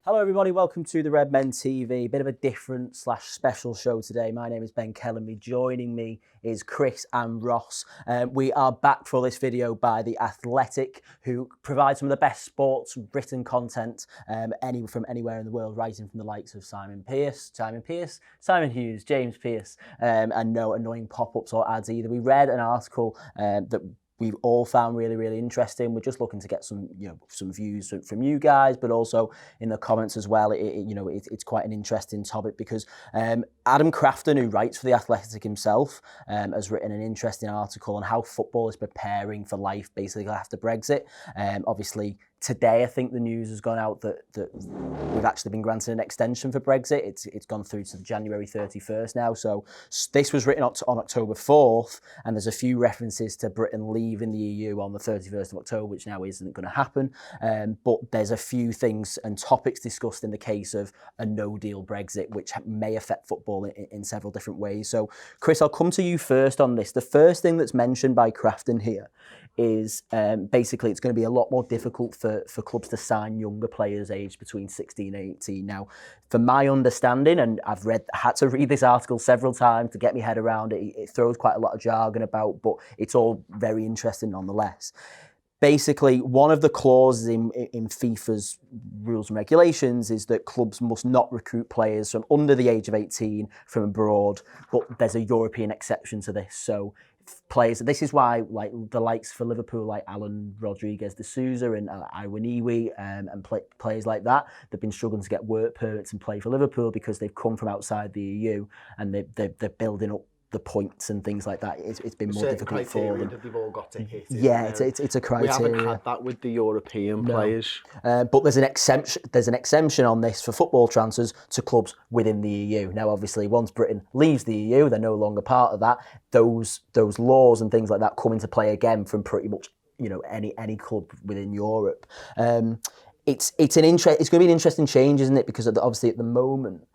Hello everybody, welcome to the Redmen TV. Bit of a different / special show today. My name is Ben Kellerby. Joining me is Chris and Ross. We are back for this video by The Athletic, who provide some of the best sports written content from anywhere in the world, writing from the likes of Simon Hughes, James Pearce, and no annoying pop-ups or ads either. We read an article that we've all found really interesting. We're just looking to get some views from you guys, but also in the comments as well. It's quite an interesting topic because Adam Crafton, who writes for The Athletic himself, has written an interesting article on how football is preparing for life basically after Brexit. Obviously, today I think the news has gone out that we've actually been granted an extension for Brexit. It's gone through to January 31st now. So this was written on October 4th, and there's a few references to Britain leaving the EU on the 31st of October, which now isn't going to happen. But there's a few things and topics discussed in the case of a no-deal Brexit, which may affect football in several different ways. So, Chris, I'll come to you first on this. The first thing that's mentioned by Crafton here is basically it's going to be a lot more difficult for clubs to sign younger players aged between 16 and 18. Now, from my understanding, and I've had to read this article several times to get my head around it, it throws quite a lot of jargon about, but it's all very interesting nonetheless. Basically, one of the clauses in FIFA's rules and regulations is that clubs must not recruit players from under the age of 18 from abroad, but there's a European exception to this. So players, this is why like the likes for Liverpool, like Alan Rodriguez de Souza and Iwaniwi and players like that, they've been struggling to get work permits and play for Liverpool because they've come from outside the EU and they're building up the points and things like that. It's been more difficult for them. That they've all got to hit. Yeah, it's a criteria. We haven't had that with the European players. But there's an exemption. There's an exemption on this for football transfers to clubs within the EU. Now, obviously, once Britain leaves the EU, they're no longer part of that. Those laws and things like that come into play again from pretty much any club within Europe. It's going to be an interesting change, isn't it? Because obviously at the moment.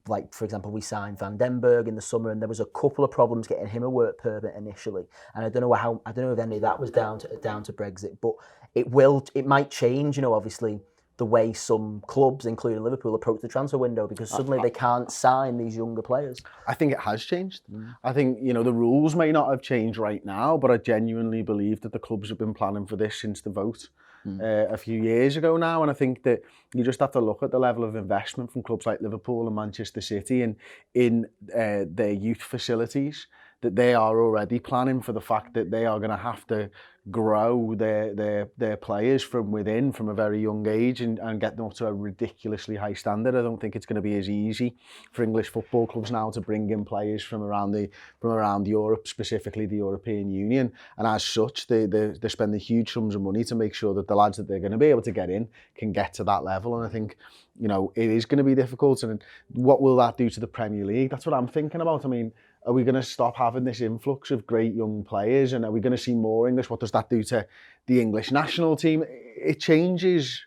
Like, for example, we signed Van den Berg in the summer, and there was a couple of problems getting him a work permit initially, and I don't know if any of that was down to Brexit, but it might change. Obviously the way some clubs, including Liverpool, approach the transfer window because suddenly they can't sign these younger players. I think it has changed. I think the rules may not have changed right now, but I genuinely believe that the clubs have been planning for this since the vote. A few years ago now, and I think that you just have to look at the level of investment from clubs like Liverpool and Manchester City and in their youth facilities, that they are already planning for the fact that they are going to have to grow their players from within from a very young age and get them up to a ridiculously high standard. I don't think it's going to be as easy for English football clubs now to bring in players from around Europe, specifically the European Union, and as such they're spending huge sums of money to make sure that the lads that they're going to be able to get in can get to that level. And I think it is going to be difficult. And what will that do to the Premier League? That's what I'm thinking about. I mean, are we going to stop having this influx of great young players, and are we going to see more English? What does that do to the English national team? It changes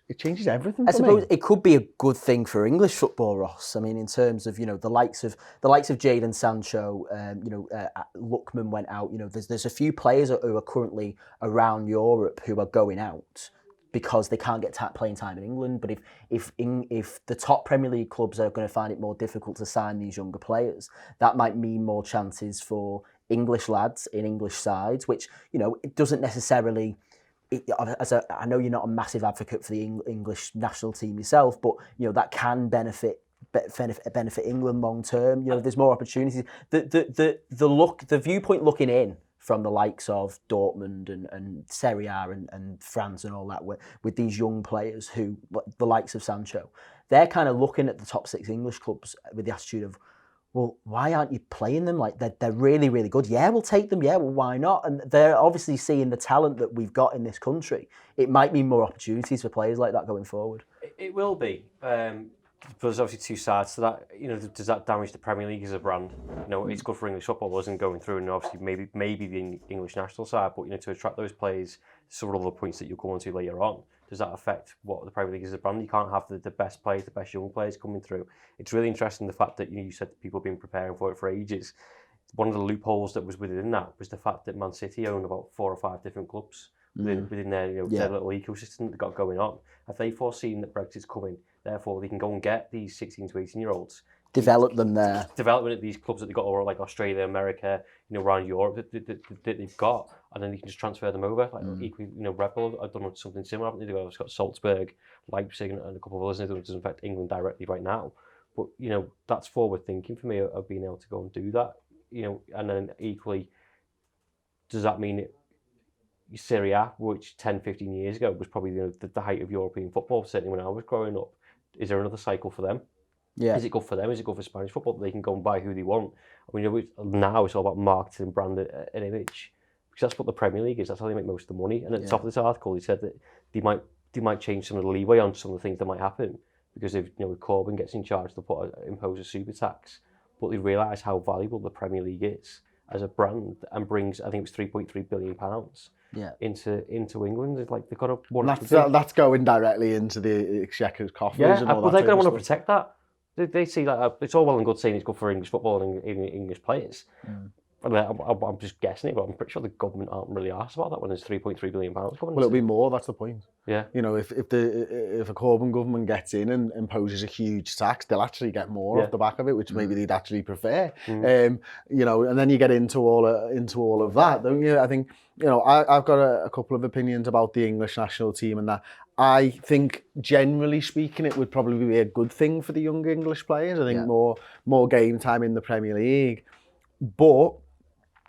everything. I suppose it could be a good thing for English football, Ross. I mean, in terms of the likes of Jadon Sancho, Lookman went out. There's a few players who are currently around Europe who are going out because they can't get playing time in England. But if the top Premier League clubs are going to find it more difficult to sign these younger players, that might mean more chances for English lads in English sides, which it doesn't necessarily. I know you're not a massive advocate for the English national team yourself, but that can benefit England long term. There's more opportunities. The viewpoint looking in from the likes of Dortmund and Serie A and France and all that, with these young players who, the likes of Sancho, they're kind of looking at the top 6 English clubs with the attitude of, well, why aren't you playing them? Like, they're really, really good. Yeah, we'll take them. Yeah, well, why not? And they're obviously seeing the talent that we've got in this country. It might mean more opportunities for players like that going forward. It will be. But there's obviously two sides to that. Does that damage the Premier League as a brand? It's good for English football, wasn't going through, and obviously maybe the English national side. But to attract those players, several other points that you'll go on to later on. Does that affect what the Premier League is as a brand? You can't have the best players, the best young players coming through. It's really interesting the fact that you said that people have been preparing for it for ages. One of the loopholes that was within that was the fact that Man City own about 4 or 5 different clubs within their, their little ecosystem they've got going on. Have they foreseen that Brexit's coming? Therefore, they can go and get these 16 to 18-year-olds. Develop them there. Development at these clubs that they've got, or like Australia, America, around Europe that they've got, and then you can just transfer them over. Like equally, Red Bull have done something similar, haven't they? They've got Salzburg, Leipzig, and a couple of others. It doesn't affect England directly right now, but that's forward thinking for me of being able to go and do that. And then equally, does that mean Serie A, which 10, 15 years ago was probably the height of European football, certainly when I was growing up, is there another cycle for them? Yeah. Is it good for them? Is it good for Spanish football that they can go and buy who they want? I mean, now it's all about marketing, brand, and image, because that's what the Premier League is. That's how they make most of the money. And at the top of this article, he said that they might change some of the leeway on some of the things that might happen, because if if Corbyn gets in charge, they'll impose a super tax. But they realise how valuable the Premier League is as a brand, and brings, I think it was £3.3 billion into England. It's like they've got to want that's going directly into the Exchequer's coffers. Yeah, and all but that they're going to want to protect that. They see that it's all well and good saying it's good for English football and English players. I'm just guessing it, but I'm pretty sure the government aren't really asked about that when there's £3.3 billion coming. Well, it'll be more. That's the point. Yeah. If a Corbyn government gets in and imposes a huge tax, they'll actually get more off the back of it, which maybe they'd actually prefer. And then you get into all of that, don't you? I think I've got a couple of opinions about the English national team, and that I think, generally speaking, it would probably be a good thing for the young English players. I think more game time in the Premier League, but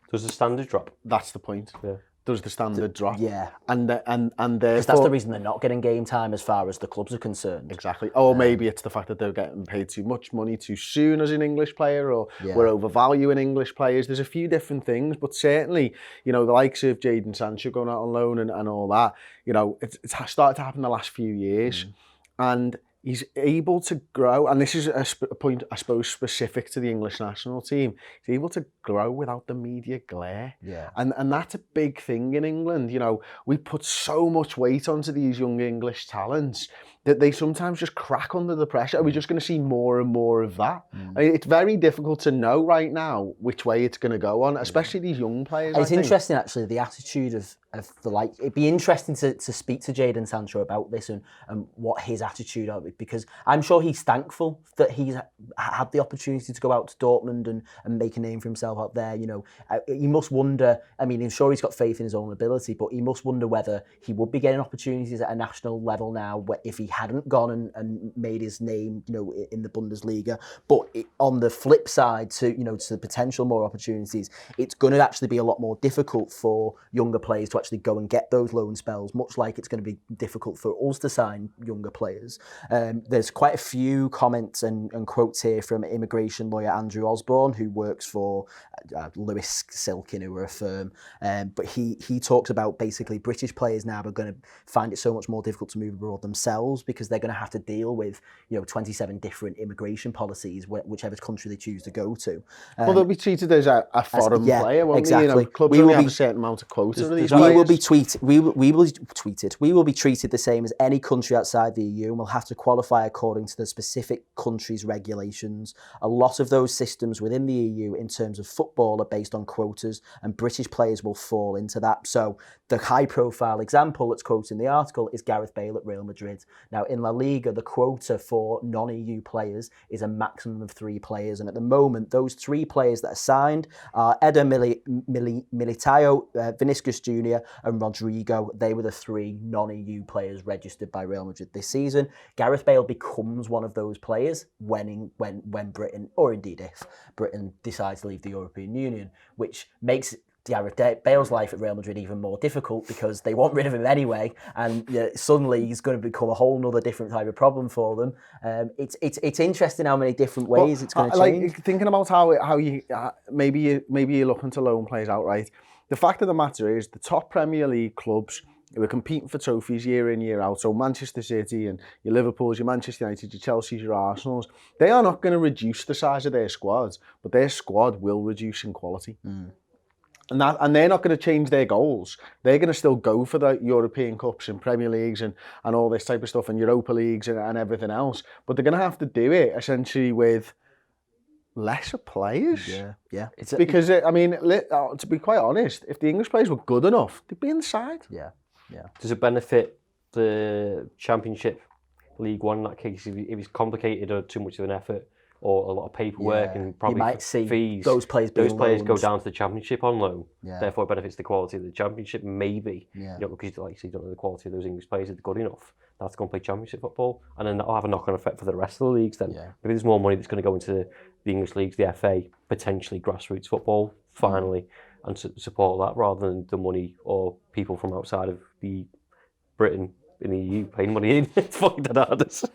does the standard drop? That's the point. Yeah. Does the standard drop? Yeah. And because that's the reason they're not getting game time as far as the clubs are concerned. Exactly. Or maybe it's the fact that they're getting paid too much money too soon as an English player, or we're overvaluing English players. There's a few different things, but certainly, the likes of Jadon Sancho going out on loan and all that, it's started to happen the last few years. And he's able to grow, and this is a point, I suppose, specific to the English national team. He's able to grow without the media glare. Yeah. And that's a big thing in England. We put so much weight onto these young English talents that they sometimes just crack under the pressure. Are we just going to see more and more of that? I mean, it's very difficult to know right now which way it's going to go on, especially these young players. It's interesting, actually, the attitude of the it'd be interesting to speak to Jadon Sancho about this and what his attitude of it, because I'm sure he's thankful that he's had the opportunity to go out to Dortmund and make a name for himself out there. He must wonder, I mean, I'm sure he's got faith in his own ability, but he must wonder whether he would be getting opportunities at a national level now if he hadn't gone and made his name, in the Bundesliga. But on the flip side, to the potential more opportunities, it's going to actually be a lot more difficult for younger players to actually go and get those loan spells, much like it's going to be difficult for us to sign younger players. There's quite a few comments and quotes here from immigration lawyer Andrew Osborne, who works for Lewis Silkin, who are a firm. But he talks about basically British players now are going to find it so much more difficult to move abroad themselves, because they're going to have to deal with 27 different immigration policies, whichever country they choose to go to. Well, they'll be treated as a foreign player, won't exactly. they? Clubs only have a certain amount of quota of these players. We will be treated the same as any country outside the EU, and we'll have to qualify according to the specific country's regulations. A lot of those systems within the EU in terms of football are based on quotas, and British players will fall into that. So the high-profile example that's quoted in the article is Gareth Bale at Real Madrid. Now, in La Liga, the quota for non-EU players is a maximum of 3 players, and at the moment, those 3 players that are signed are Eder Militao, Vinicius Jr. and Rodrigo. They were the 3 non-EU players registered by Real Madrid this season. Gareth Bale becomes one of those players when Britain, or indeed if Britain decides to leave the European Union, which makes Gareth Bale's life at Real Madrid even more difficult, because they want rid of him anyway, and suddenly he's going to become a whole other different type of problem for them. It's interesting how many different ways it's going to change. Like, thinking about how you maybe you're looking to loan players outright. The fact of the matter is, the top Premier League clubs who are competing for trophies year in, year out, so Manchester City and your Liverpools, your Manchester United, your Chelseas, your Arsenals, they are not going to reduce the size of their squads, but their squad will reduce in quality. And they're not going to change their goals. They're going to still go for the European Cups and Premier Leagues and all this type of stuff, and Europa Leagues and everything else. But they're going to have to do it essentially with lesser players. Yeah. Because, to be quite honest, if the English players were good enough, they'd be inside. Yeah. Does it benefit the Championship, League One in that case if it's complicated or too much of an effort or a lot of paperwork and probably you might see fees? those players go down to the Championship on loan. Therefore, it benefits the quality of the Championship, maybe. Because like you say, you don't know the quality of those English players is good enough. That's going to play Championship football, and then that'll have a knock-on effect for the rest of the leagues. Then maybe there's more money that's going to go into the English leagues, the FA, potentially grassroots football, finally, and support that rather than the money or people from outside of the Britain in the EU paying money in. It's fucking bananas.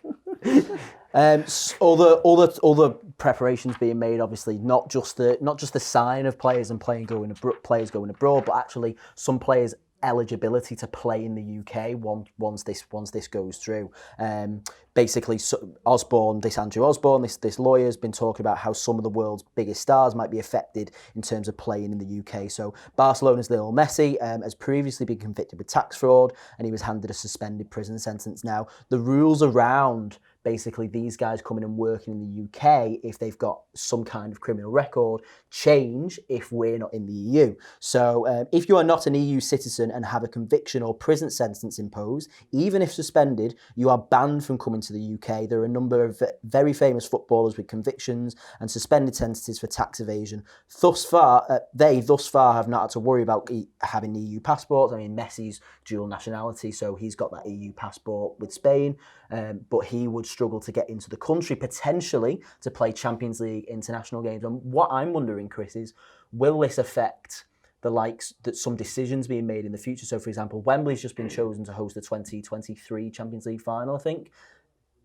Other preparations being made, obviously, not just the sign of players and players going abroad, but actually some players' eligibility to play in the UK once this goes through. Basically, Andrew Osborne, this lawyer, has been talking about how some of the world's biggest stars might be affected in terms of playing in the UK. So Barcelona's Lionel Messi has previously been convicted with tax fraud, and he was handed a suspended prison sentence. Now, the rules around basically these guys coming and working in the UK, if they've got some kind of criminal record, change if we're not in the EU. So if you are not an EU citizen and have a conviction or prison sentence imposed, even if suspended, you are banned from coming to the UK. There are a number of very famous footballers with convictions and suspended sentences for tax evasion. Thus far have not had to worry about having EU passports. I mean, Messi's dual nationality, so he's got that EU passport with Spain, but he would struggle to get into the country, potentially to play Champions League international games. And what I'm wondering, Chris, is will this affect the likes that some decisions being made in the future? So, for example, Wembley's just been chosen to host the 2023 Champions League final, I think.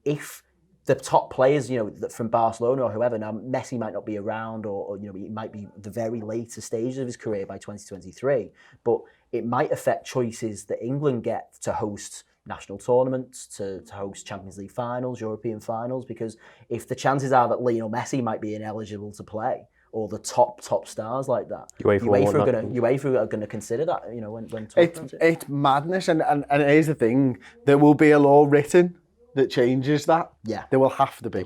If the top players, from Barcelona or whoever, now Messi might not be around or he might be the very later stages of his career by 2023, but it might affect choices that England get to host national tournaments, to host Champions League finals, European finals, because if the chances are that Lionel Messi might be ineligible to play, or the top stars like that, UEFA are going to consider that, when talking. It's madness, and here's the thing: there will be a law written that changes that. Yeah, there will have to be.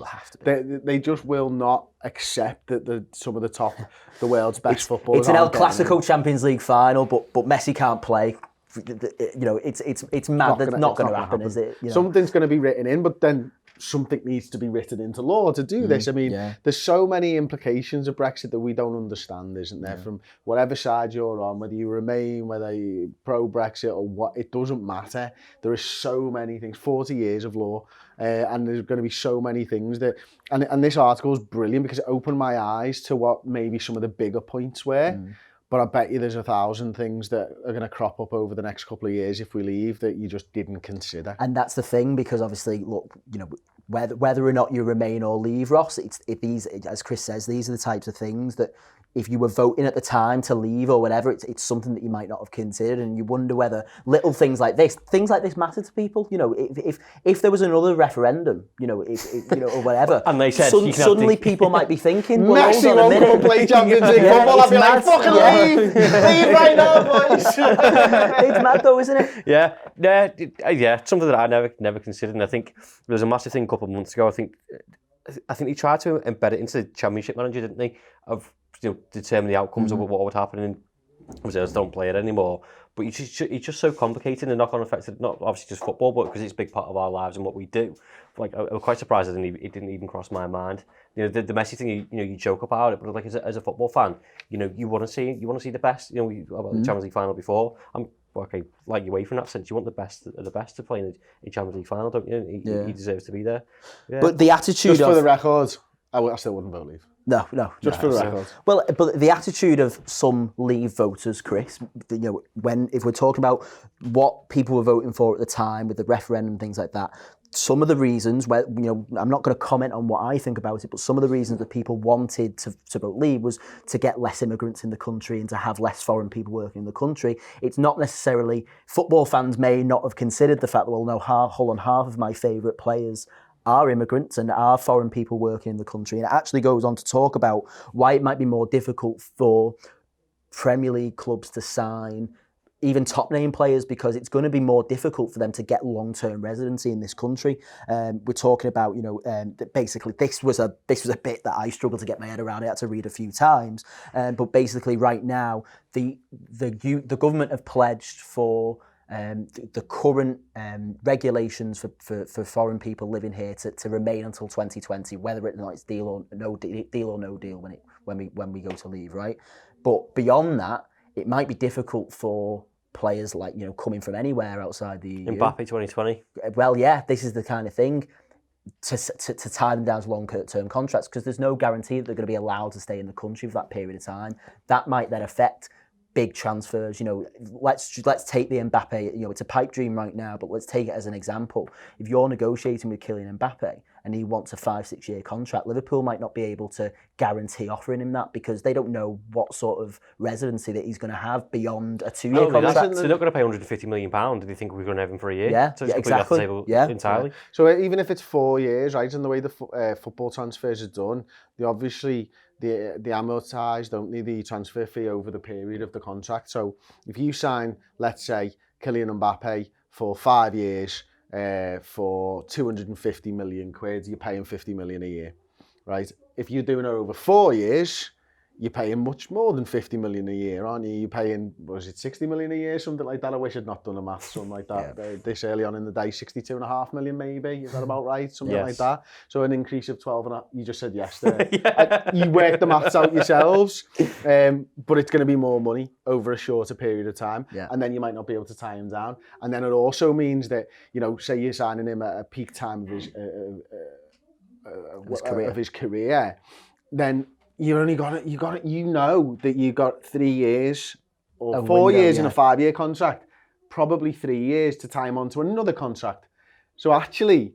They just will not accept that some of the world's best footballers. It's an El Clasico Champions League final, but Messi can't play. It's mad. That's not going to happen, is it? Something's going to be written in, but then something needs to be written into law to do this. I mean, there's so many implications of Brexit that we don't understand, isn't there? From whatever side you're on, whether you Remain, whether you're pro-Brexit or what, it doesn't matter. There are so many things, 40 years of law, and there's going to be so many things that... And this article is brilliant because it opened my eyes to what maybe some of the bigger points were. But I bet you there's 1,000 things that are going to crop up over the next couple of years if we leave that you just didn't consider. And that's the thing, because obviously, look, whether or not you remain or leave, Ross, these, as Chris says, these are the types of things that if you were voting at the time to leave or whatever, it's something that you might not have considered, and you wonder whether little things like this matter to people. If there was another referendum, or whatever, and they said suddenly people might be thinking, well, Messi won't come and play Champions League football. I'd be like, fucking leave right now, boys. It's mad though, isn't it? Yeah. Something that I never considered, and I think there was a massive thing a couple of months ago. I think they tried to embed it into the Championship manager, didn't they? Of determine the outcomes of what would happen, and obviously don't play it anymore. But it's just so complicated and knock-on effects, not obviously just football, but because it's a big part of our lives and what we do. Like, I was quite surprised that it didn't even cross my mind. The Messi thing, you joke about it, but like as a football fan, you want to see the best. About the Champions League final before. I'm okay, like you away from that sense. You want the best of the best to play in a Champions League final, don't you? He deserves to be there. Yeah. But the attitude, just for the record, I still wouldn't vote leave. No. Just for the record. Well, but the attitude of some Leave voters, Chris, if we're talking about what people were voting for at the time with the referendum and things like that, some of the reasons where, I'm not going to comment on what I think about it, but some of the reasons that people wanted to vote Leave was to get less immigrants in the country and to have less foreign people working in the country. It's not necessarily, football fans may not have considered the fact that, well, no, half of my favourite players are immigrants and are foreign people working in the country. And it actually goes on to talk about why it might be more difficult for Premier League clubs to sign even top name players, because it's going to be more difficult for them to get long-term residency in this country. We're talking about, that basically this was a bit that I struggled to get my head around. I had to read a few times, but basically right now the government have pledged for the current regulations for foreign people living here to remain until 2020, whether or not it's deal or no deal when we go to leave, right? But beyond that, it might be difficult for players like, coming from anywhere outside the EU. Mbappe 2020. Well, yeah, this is the kind of thing to tie them down to long-term contracts, because there's no guarantee that they're going to be allowed to stay in the country for that period of time. That might then affect big transfers. Let's take the Mbappe, it's a pipe dream right now, but let's take it as an example. If you're negotiating with Kylian Mbappe and he wants a 5-6 year contract, Liverpool might not be able to guarantee offering him that, because they don't know what sort of residency that he's going to have beyond a 2-year contract. They're not going to pay £150 million. Do you think we're going to have him for a year? Yeah, so it's exactly. Off the table entirely. Yeah. So even if it's 4 years, right, and the way the football transfers are done, they obviously the amortise, don't they, the transfer fee over the period of the contract. So if you sign, let's say, Kylian Mbappe for 5 years for 250 million quid, you're paying 50 million a year, right? If you're doing it over 4 years, you're paying much more than 50 million a year, aren't you? You're paying, 60 million a year, something like that? I wish I'd not done a math, something like that. This early on in the day, 62.5 million maybe, is that about right? Something like that. So an increase of 12.5, you just said yes there. You work the maths out yourselves, but it's going to be more money over a shorter period of time, and then you might not be able to tie him down. And then it also means that, say you're signing him at a peak time of his career, then you only got it. That you got 3 years or 4 years in a 5-year contract, probably 3 years to tie him onto another contract. So actually,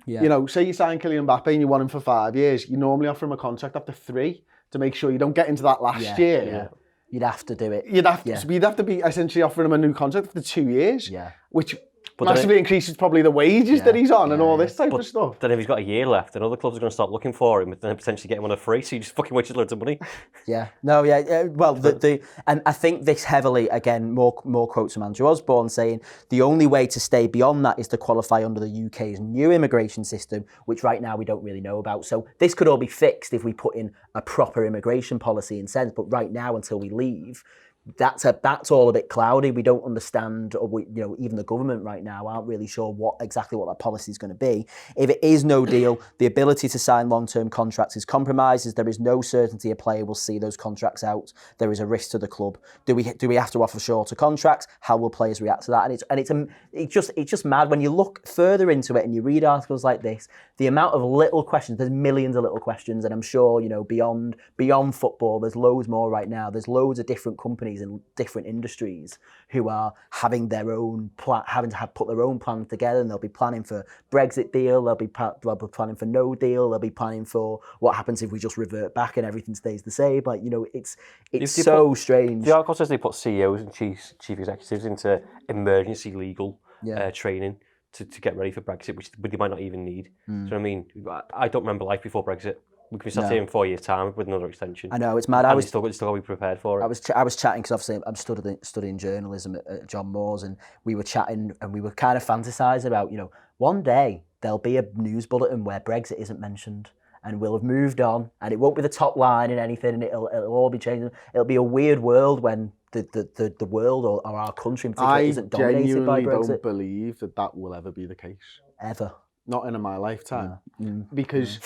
say you sign Kylian Mbappe and you want him for 5 years, you normally offer him a contract after 3 to make sure you don't get into that last year. Yeah. You'd have to do it. You'd have to be essentially offering him a new contract after 2 years. Yeah. Which massively increases probably the wages that he's on and all this type of stuff. Then if he's got a year left, then other clubs are going to start looking for him and then potentially get him on a free, so you just fucking wasted loads of money. Well, and I think this heavily, again, more quotes from Andrew Osborne saying, the only way to stay beyond that is to qualify under the UK's new immigration system, which right now we don't really know about. So this could all be fixed if we put in a proper immigration policy in sense, but right now, until we leave, that's all a bit cloudy. We don't understand, or even the government right now aren't really sure exactly what that policy is going to be. If it is no deal, the ability to sign long-term contracts is compromised, as there is no certainty a player will see those contracts out. There is a risk to the club. Do we have to offer shorter contracts? How will players react to that? And it's just mad when you look further into it and you read articles like this. The amount of little questions, there's millions of little questions, and I'm sure beyond football, there's loads more right now. There's loads of different companies in different industries who are having their own put their own plans together, and they'll be planning for Brexit deal, they'll be planning for no deal, they'll be planning for what happens if we just revert back and everything stays the same. It's so strange. The article says they put CEOs and chief executives into emergency legal training to get ready for Brexit, which they might not even need. So I mean, I don't remember life before Brexit. We could be sat here in 4 years' time with another extension. I know, it's mad. It's still got to be prepared for it. I was chatting, because obviously I'm studying journalism at John Moores, and we were chatting and we were kind of fantasising about, one day there'll be a news bulletin where Brexit isn't mentioned, and we'll have moved on, and it won't be the top line in anything, and it'll all be changing. It'll be a weird world when the world or our country in particular isn't dominated by Brexit. I genuinely don't believe that will ever be the case. Ever. Not in my lifetime. Because,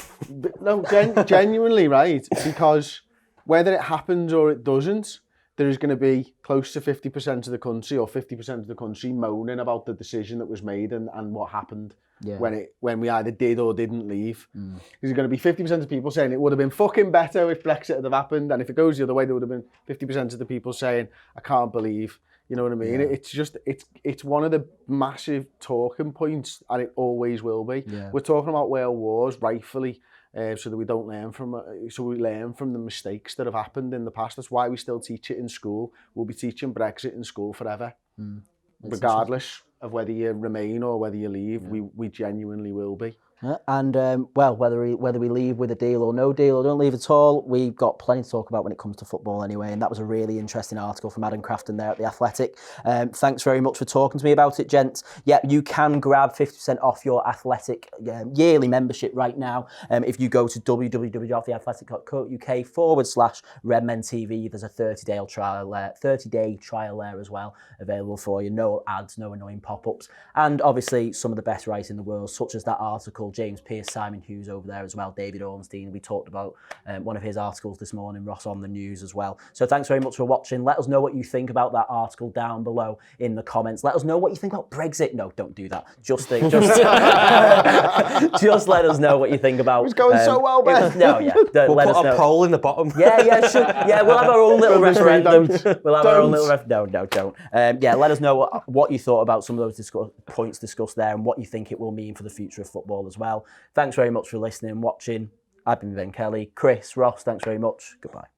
genuinely, right? Because whether it happens or it doesn't, there is going to be close to 50% of the country or 50% of the country moaning about the decision that was made and what happened when we either did or didn't leave. There's going to be 50% of people saying it would have been fucking better if Brexit had happened, and if it goes the other way, there would have been 50% of the people saying, I can't believe. You know what I mean? Yeah. It's just, it's one of the massive talking points, and it always will be. Yeah. We're talking about world wars, rightfully, so that we don't learn from the mistakes that have happened in the past. That's why we still teach it in school. We'll be teaching Brexit in school forever, regardless of whether you remain or whether you leave. We genuinely will be. And well, whether we leave with a deal or no deal or don't leave at all, we've got plenty to talk about when it comes to football anyway. And that was a really interesting article from Adam Crafton there at The Athletic. Thanks very much for talking to me about it, gents. Yeah, you can grab 50% off your Athletic yearly membership right now. If you go to www.theathletic.co.uk/Redmen TV, there's a 30-day trial there as well, available for you. No ads, no annoying pop-ups. And obviously some of the best writing in the world, such as that article, James Pearce, Simon Hughes over there as well, David Ornstein. We talked about one of his articles this morning, Ross, on the news as well. So thanks very much for watching. Let us know what you think about that article down below in the comments. Let us know what you think about Brexit. No, don't do that. Just let us know what you think about. It was going so well, Ben. We'll put a poll in the bottom. Yeah, we'll have our own little referendum. We'll have our own little No, don't. Let us know what you thought about some of those points discussed there and what you think it will mean for the future of football as well. Thanks very much for listening and watching. I've been Ben Kelly. Chris, Ross, thanks very much. Goodbye.